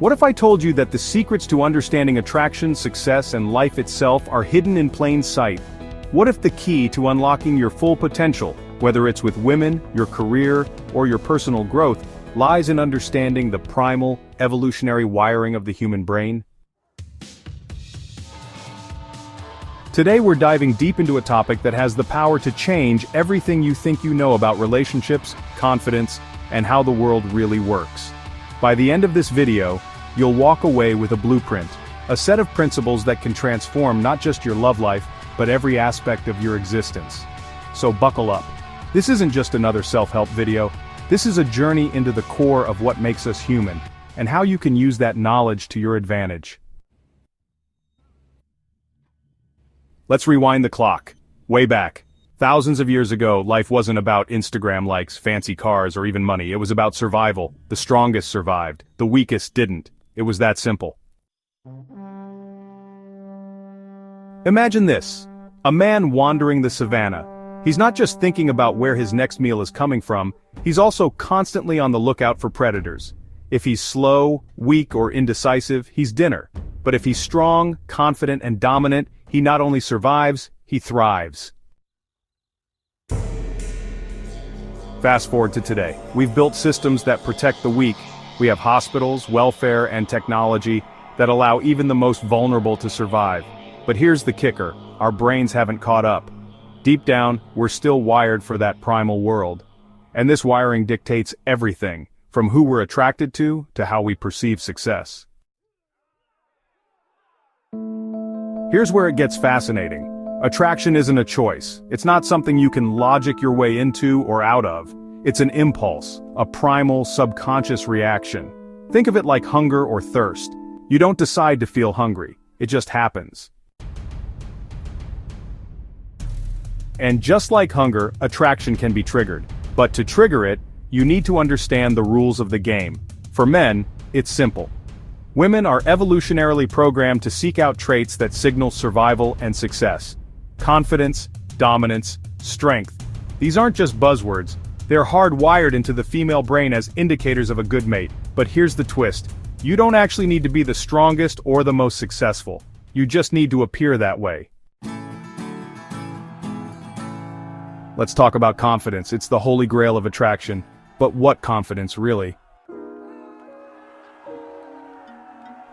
What if I told you that the secrets to understanding attraction, success, and life itself are hidden in plain sight? What if the key to unlocking your full potential, whether it's with women, your career, or your personal growth, lies in understanding the primal, evolutionary wiring of the human brain? Today we're diving deep into a topic that has the power to change everything you think you know about relationships, confidence, and how the world really works. By the end of this video, you'll walk away with a blueprint, a set of principles that can transform not just your love life, but every aspect of your existence. So buckle up. This isn't just another self-help video. This is a journey into the core of what makes us human, and how you can use that knowledge to your advantage. Let's rewind the clock. Way back. Thousands of years ago, life wasn't about Instagram likes, fancy cars, or even money. It was about survival. The strongest survived. The weakest didn't. It was that simple. Imagine this. A man wandering the savannah. He's not just thinking about where his next meal is coming from, he's also constantly on the lookout for predators. If he's slow, weak, or indecisive, he's dinner. But if he's strong, confident, and dominant, he not only survives, he thrives. Fast forward to today. We've built systems that protect the weak. We have hospitals, welfare, and technology that allow even the most vulnerable to survive. But here's the kicker, our brains haven't caught up. Deep down, we're still wired for that primal world. And this wiring dictates everything, from who we're attracted to how we perceive success. Here's where it gets fascinating. Attraction isn't a choice. It's not something you can logic your way into or out of. It's an impulse, a primal, subconscious reaction. Think of it like hunger or thirst. You don't decide to feel hungry. It just happens. And just like hunger, attraction can be triggered. But to trigger it, you need to understand the rules of the game. For men, it's simple. Women are evolutionarily programmed to seek out traits that signal survival and success. Confidence, dominance, strength. These aren't just buzzwords. They're hardwired into the female brain as indicators of a good mate. But here's the twist. You don't actually need to be the strongest or the most successful. You just need to appear that way. Let's talk about confidence. It's the holy grail of attraction. But what confidence, really?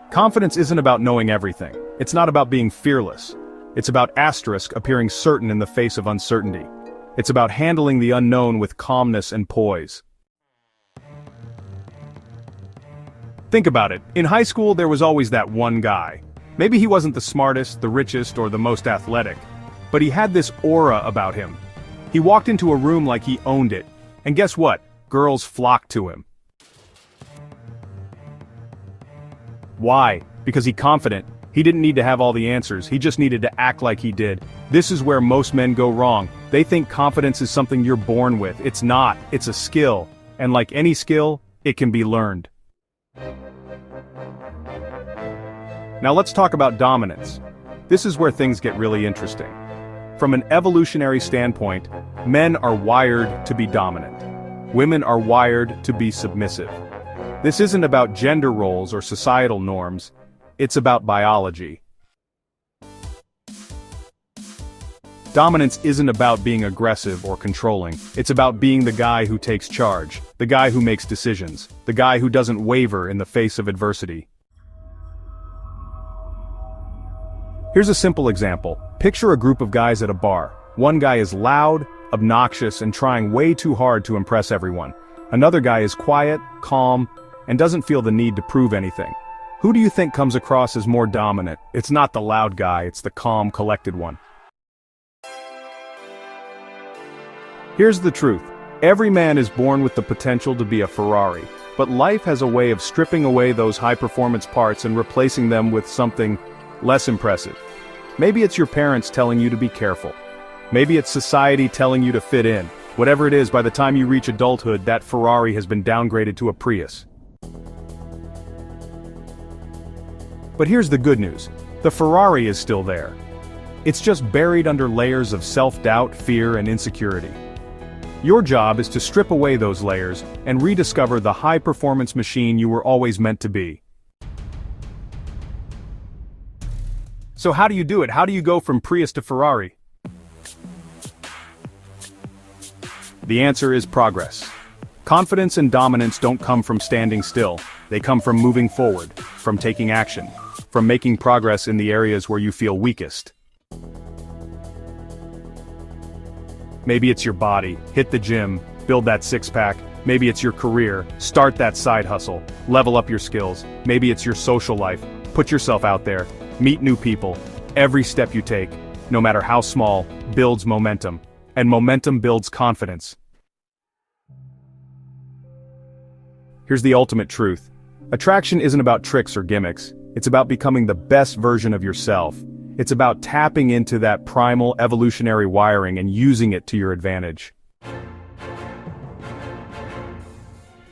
Confidence isn't about knowing everything. It's not about being fearless. It's about appearing certain in the face of uncertainty. It's about handling the unknown with calmness and poise. Think about it. In high school, there was always that one guy. Maybe he wasn't the smartest, the richest, or the most athletic, but he had this aura about him. He walked into a room like he owned it, and guess what? Girls flocked to him. Why? Because he's confident. He didn't need to have all the answers, he just needed to act like he did. This is where most men go wrong. They think confidence is something you're born with. It's not, it's a skill. And like any skill, it can be learned. Now let's talk about dominance. This is where things get really interesting. From an evolutionary standpoint, men are wired to be dominant. Women are wired to be submissive. This isn't about gender roles or societal norms. It's about biology. Dominance isn't about being aggressive or controlling. It's about being the guy who takes charge, the guy who makes decisions, the guy who doesn't waver in the face of adversity. Here's a simple example. Picture a group of guys at a bar. One guy is loud, obnoxious, and trying way too hard to impress everyone. Another guy is quiet, calm, and doesn't feel the need to prove anything. Who do you think comes across as more dominant? It's not the loud guy, it's the calm, collected one. Here's the truth. Every man is born with the potential to be a Ferrari, but life has a way of stripping away those high-performance parts and replacing them with something less impressive. Maybe it's your parents telling you to be careful. Maybe it's society telling you to fit in. Whatever it is, by the time you reach adulthood, that Ferrari has been downgraded to a Prius. But here's the good news. The Ferrari is still there. It's just buried under layers of self-doubt, fear, and insecurity. Your job is to strip away those layers and rediscover the high-performance machine you were always meant to be. So how do you do it? How do you go from Prius to Ferrari? The answer is progress. Confidence and dominance don't come from standing still. They come from moving forward, from taking action, from making progress in the areas where you feel weakest. Maybe it's your body, hit the gym, build that six-pack. Maybe it's your career, start that side hustle, level up your skills. Maybe it's your social life, put yourself out there, meet new people. Every step you take, no matter how small, builds momentum. And momentum builds confidence. Here's the ultimate truth. Attraction isn't about tricks or gimmicks. It's about becoming the best version of yourself. It's about tapping into that primal evolutionary wiring and using it to your advantage.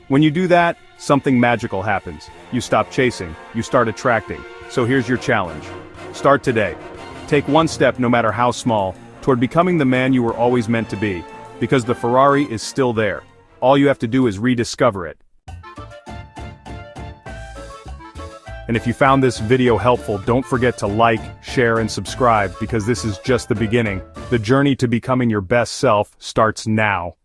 When you do that, something magical happens. You stop chasing, you start attracting. So here's your challenge. Start today. Take one step, no matter how small, toward becoming the man you were always meant to be. Because the Ferrari is still there. All you have to do is rediscover it. And if you found this video helpful, don't forget to like, share, and subscribe, because this is just the beginning. The journey to becoming your best self starts now.